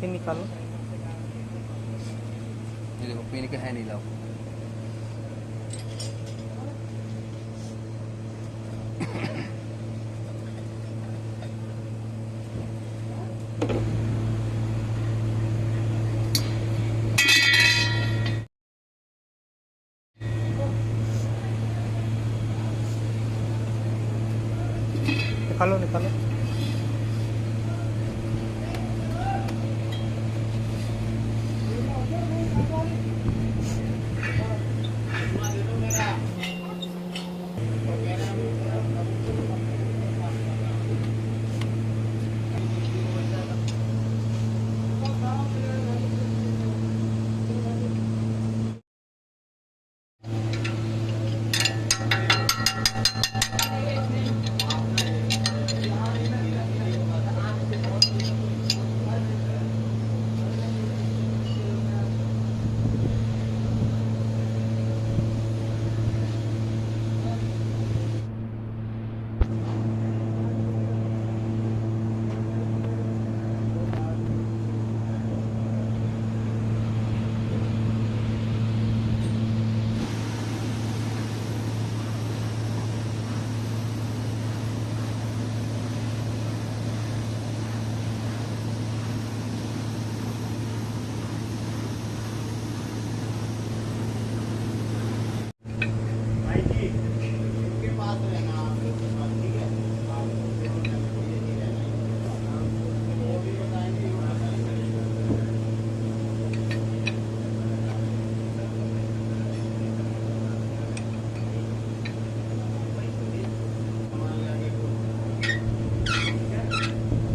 Pin निकालो। ये देखो पिन के है नहीं लाओ। निकालो निकालो।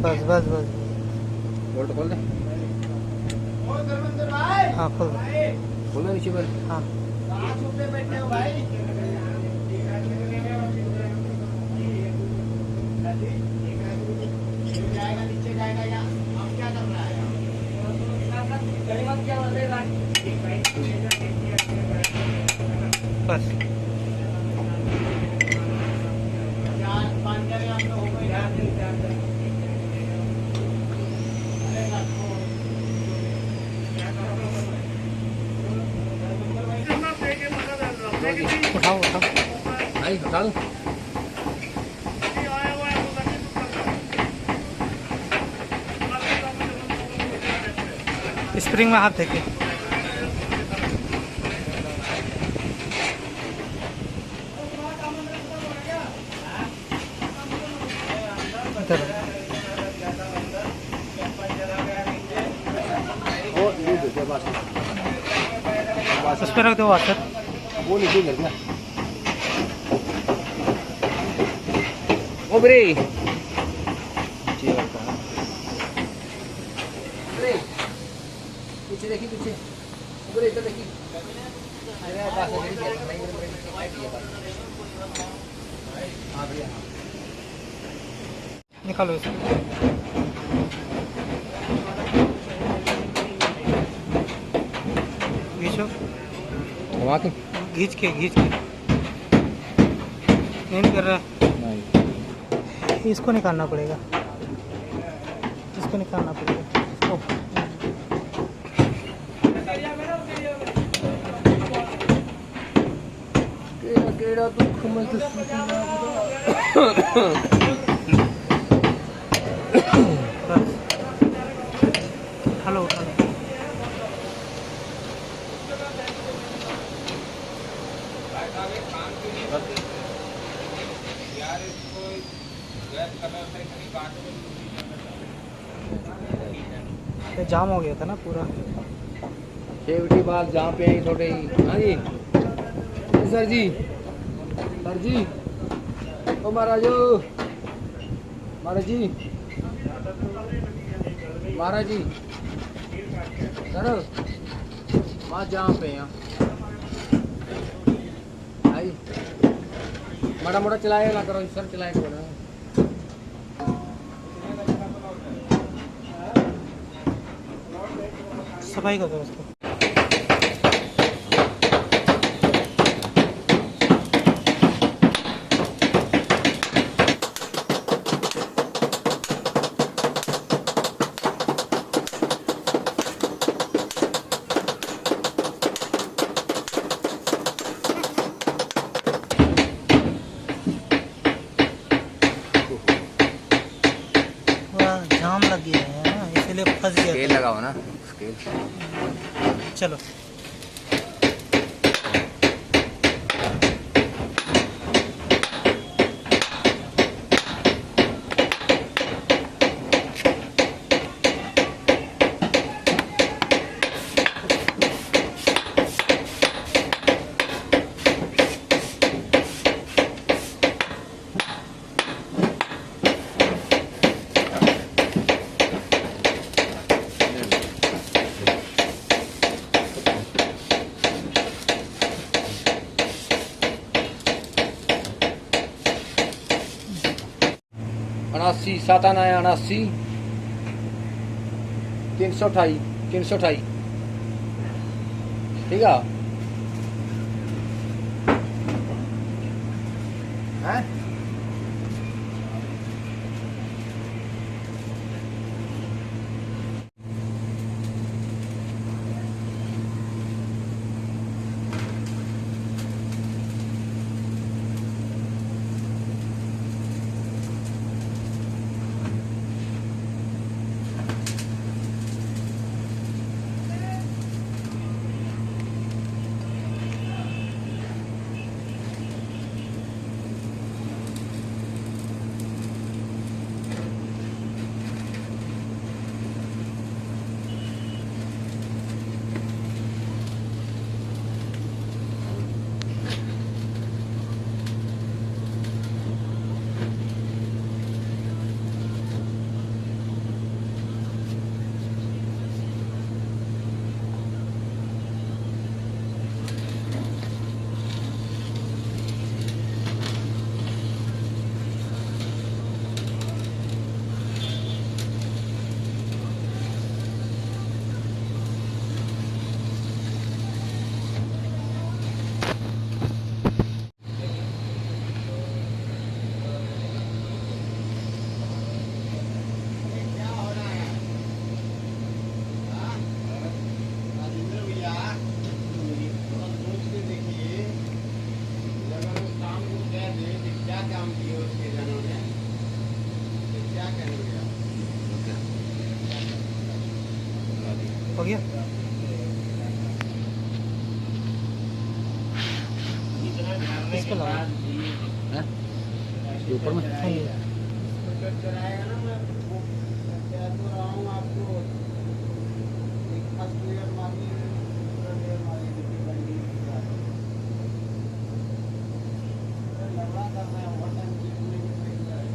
बस बस बस। बोल्ट खोल दे। हाँ खोल दो। खोल दे नीचे पर। हाँ बैठे हो भाई। जाएगा नीचे जाएगा या अब क्या कर रहा है? क्या बस। उठाओ उठाओ। नहीं उठा दो। स्प्रिंग में हाथ देके। इधर उस पर रख दो वाटर। वो नीचे गिर गया। ओ ब्रे पीछे देखी पीछे। ब्रे इधर देखी। अरे पास है मेरी नहीं हां भैया निकालो इसको। खींचो। घुमा के खींच के नहीं कर रहा। नहीं इसको निकालना पड़ेगा। इसको निकालना पड़ेगा। ओ। केड़ा दुख में हेलो हेलो। ये जाम हो गया था ना पूरा। शेवटी बाग जहाँ पे आई थोड़े ही। हाँ जी सर जी ओ महाराज जी सर वहाँ जहाँ पे यहाँ आई माड़ा मोड़ा चलाए ना करो सर चलाए करो ना। सफाई कर दो उसको। इसलिए फंस गया स्केल था। लगाओ ना, स्केल। चलो अनासी 97 328 328 ठीक है। हैं क्या हो रहा है? हाँ? राजेंद्र भैया, थोड़ा सोच के देखिए, अगर उस काम को कह दे कि क्या काम किए उसके जनों ने, तो क्या करेंगे आप? हो गया। इसको लगा हैं ये ऊपर में कराएगा ना, मैं वो कह तो रहा हूँ आपको, एक फर्स्ट लेयर मारिए, दूसरा लेयर मारिए, देखिए बंडी लगा करना है, बटन चिपने की प्रक्रिया है।